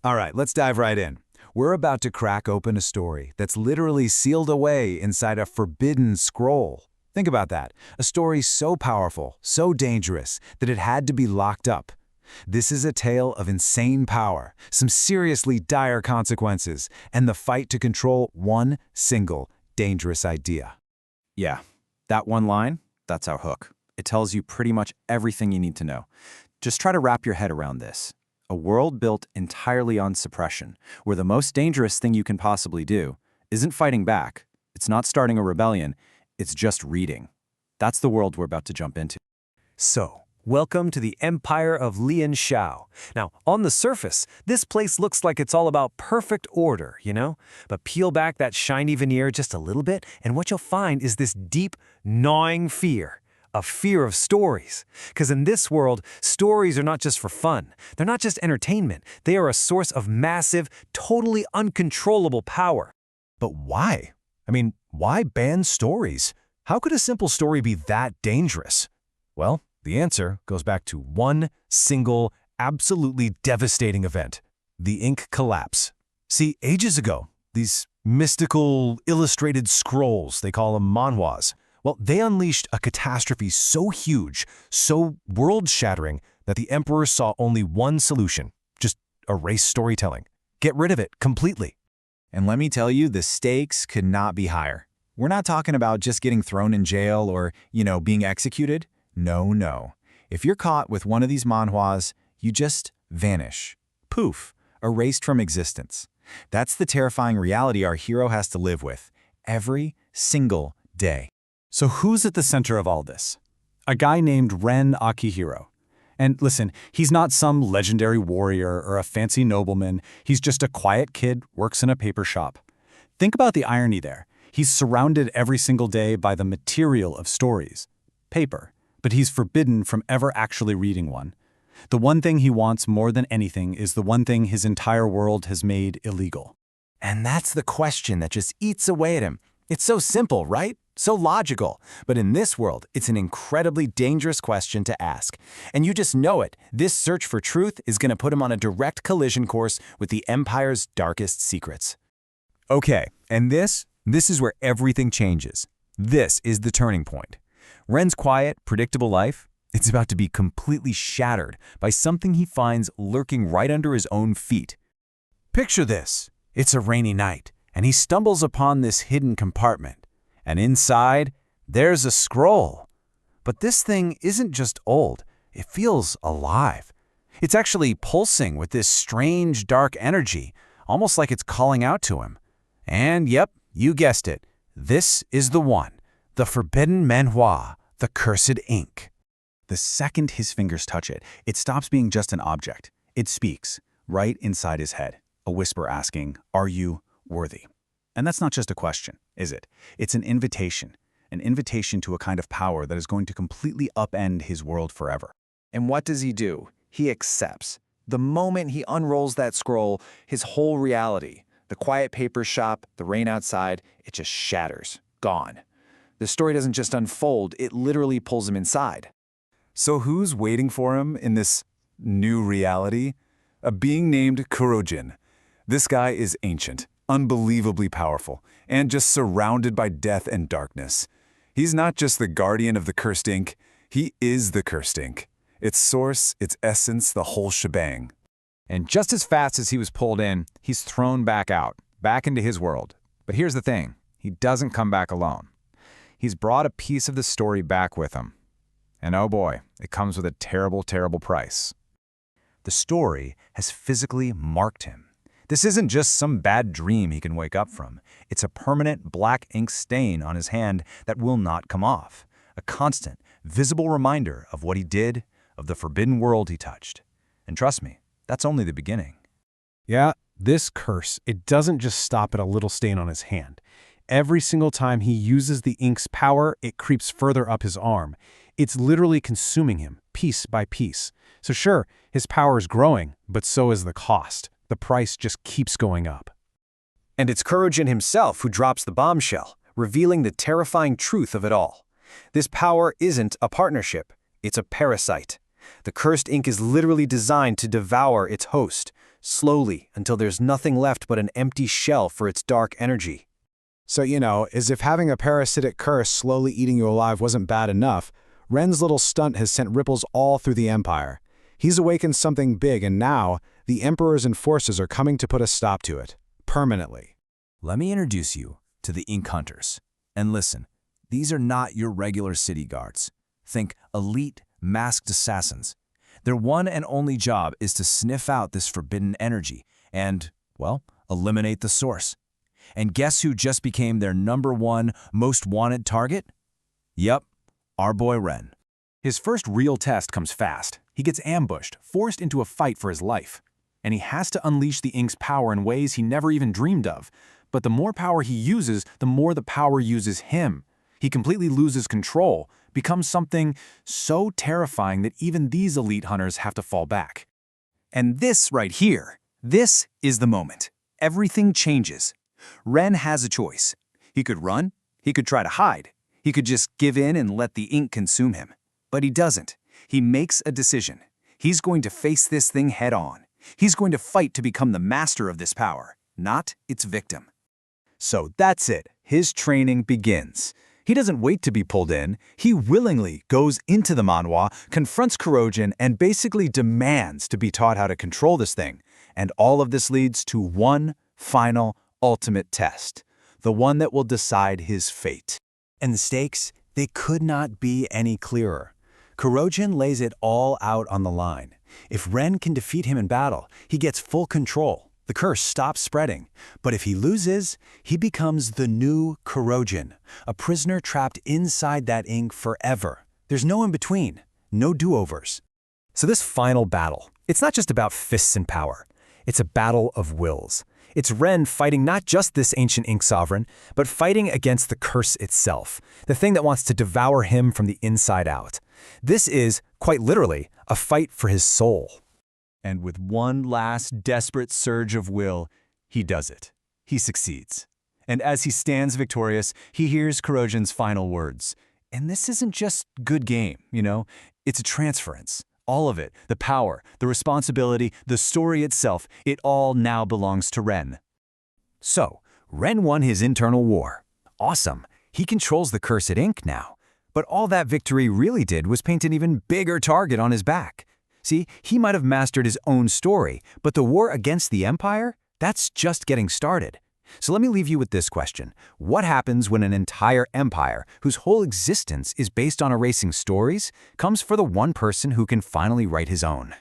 All right, let's dive right in. We're about to crack open a story that's literally sealed away inside a forbidden scroll. Think about that. A story so powerful, so dangerous, that it had to be locked up. This is a tale of insane power, some seriously dire consequences, and the fight to control one single dangerous idea. Yeah, that one line, that's our hook. It tells you pretty much everything you need to know. Just try to wrap your head around this. A world built entirely on suppression, where the most dangerous thing you can possibly do isn't fighting back, it's not starting a rebellion, it's just reading. That's the world we're about to jump into. So, welcome to the Empire of Lian Shao. Now, on the surface, this place looks like it's all about perfect order, But peel back that shiny veneer just a little bit, and what you'll find is this deep, gnawing fear. A fear of stories. Because in this world, stories are not just for fun. They're not just entertainment. They are a source of massive, totally uncontrollable power. But why? Why ban stories? How could a simple story be that dangerous? Well, the answer goes back to one single, absolutely devastating event: the ink collapse. See, ages ago, these mystical, illustrated scrolls, they call them manhwas, well, they unleashed a catastrophe so huge, so world-shattering, that the emperor saw only one solution: just erase storytelling. Get rid of it completely. And let me tell you, the stakes could not be higher. We're not talking about just getting thrown in jail or, being executed. No. If you're caught with one of these manhwas, you just vanish. Poof, erased from existence. That's the terrifying reality our hero has to live with every single day. So who's at the center of all this? A guy named Ren Akihiro. And listen, he's not some legendary warrior or a fancy nobleman. He's just a quiet kid, works in a paper shop. Think about the irony there. He's surrounded every single day by the material of stories, paper, but he's forbidden from ever actually reading one. The one thing he wants more than anything is the one thing his entire world has made illegal. And that's the question that just eats away at him. It's so simple, right? So logical. But in this world, it's an incredibly dangerous question to ask. And you just know it. This search for truth is going to put him on a direct collision course with the Empire's darkest secrets. Okay, and this is where everything changes. This is the turning point. Ren's quiet, predictable life, it's about to be completely shattered by something he finds lurking right under his own feet. Picture this. It's a rainy night, and he stumbles upon this hidden compartment. And inside, there's a scroll. But this thing isn't just old, it feels alive. It's actually pulsing with this strange, dark energy, almost like it's calling out to him. And yep, you guessed it, this is the one, the forbidden Manhua, the cursed ink. The second his fingers touch it, it stops being just an object. It speaks, right inside his head, a whisper asking, "Are you worthy?" And that's not just a question, is it? It's an invitation to a kind of power that is going to completely upend his world forever. And what does he do? He accepts. The moment he unrolls that scroll, his whole reality, the quiet paper shop, the rain outside, it just shatters. Gone. The story doesn't just unfold, it literally pulls him inside. So who's waiting for him in this new reality? A being named Kurojin. This guy is ancient, unbelievably powerful, and just surrounded by death and darkness. He's not just the guardian of the cursed ink, he is the cursed ink. Its source, its essence, the whole shebang. And just as fast as he was pulled in, he's thrown back out, back into his world. But here's the thing, he doesn't come back alone. He's brought a piece of the story back with him. And oh boy, it comes with a terrible, terrible price. The story has physically marked him. This isn't just some bad dream he can wake up from. It's a permanent black ink stain on his hand that will not come off. A constant, visible reminder of what he did, of the forbidden world he touched. And trust me, that's only the beginning. Yeah, this curse, it doesn't just stop at a little stain on his hand. Every single time he uses the ink's power, it creeps further up his arm. It's literally consuming him, piece by piece. So sure, his power is growing, but so is the cost. The price just keeps going up. And it's Kurojin himself who drops the bombshell, revealing the terrifying truth of it all. This power isn't a partnership, it's a parasite. The cursed ink is literally designed to devour its host, slowly until there's nothing left but an empty shell for its dark energy. So, as if having a parasitic curse slowly eating you alive wasn't bad enough, Ren's little stunt has sent ripples all through the Empire. He's awakened something big, and now the Emperors and forces are coming to put a stop to it. Permanently. Let me introduce you to the Ink Hunters. And listen, these are not your regular city guards. Think elite, masked assassins. Their one and only job is to sniff out this forbidden energy and, well, eliminate the source. And guess who just became their #1 most wanted target? Yep, our boy Ren. His first real test comes fast. He gets ambushed, forced into a fight for his life. And he has to unleash the Ink's power in ways he never even dreamed of. But the more power he uses, the more the power uses him. He completely loses control, becomes something so terrifying that even these elite hunters have to fall back. And this right here, this is the moment. Everything changes. Ren has a choice. He could run, he could try to hide, he could just give in and let the ink consume him. But he doesn't. He makes a decision. He's going to face this thing head on. He's going to fight to become the master of this power, not its victim. So that's it. His training begins. He doesn't wait to be pulled in. He willingly goes into the Manhua, confronts Kurojin, and basically demands to be taught how to control this thing. And all of this leads to one final, ultimate test. The one that will decide his fate. And the stakes, they could not be any clearer. Kurojin lays it all out on the line. If Ren can defeat him in battle, he gets full control. The curse stops spreading. But if he loses, he becomes the new Kurojin, a prisoner trapped inside that ink forever. There's no in-between, no do-overs. So this final battle, it's not just about fists and power. It's a battle of wills. It's Ren fighting not just this ancient ink sovereign, but fighting against the curse itself, the thing that wants to devour him from the inside out. This is, quite literally, a fight for his soul. And with one last desperate surge of will, he does it. He succeeds. And as he stands victorious, he hears Kurojin's final words. And this isn't just good game, It's a transference. All of it, the power, the responsibility, the story itself, it all now belongs to Ren. So, Ren won his internal war. Awesome. He controls the cursed ink now. But all that victory really did was paint an even bigger target on his back. See, he might have mastered his own story, but the war against the Empire, that's just getting started. So let me leave you with this question. What happens when an entire empire, whose whole existence is based on erasing stories, comes for the one person who can finally write his own?